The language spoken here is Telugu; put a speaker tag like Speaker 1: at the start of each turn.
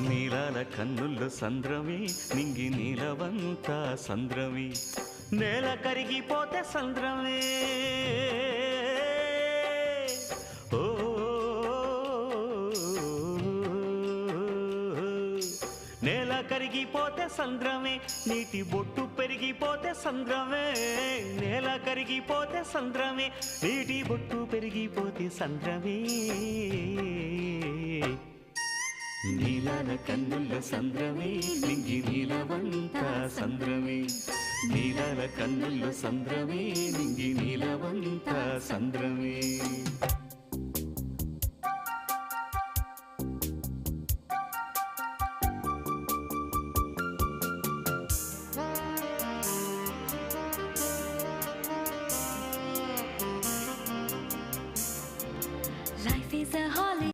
Speaker 1: నీలాల కన్నుల్లో సంద్రమి నింగి నీలవంతా సంద్రమి నేల కరిగిపోతే సంద్రమే ఓ నేల కరిగిపోతే సంద్రమే నీటి బొట్టు పెరిగిపోతే సంద్రమే నేల కరిగిపోతే సంద్రమే నీటి బొట్టు పెరిగిపోతే సంద్రమే నీలాల కన్నుల సంద్రమే నింగి నీలవంతా సంద్రమే నీలాల కన్నుల సంద్రమే నింగి నీలవంతా సంద్రమే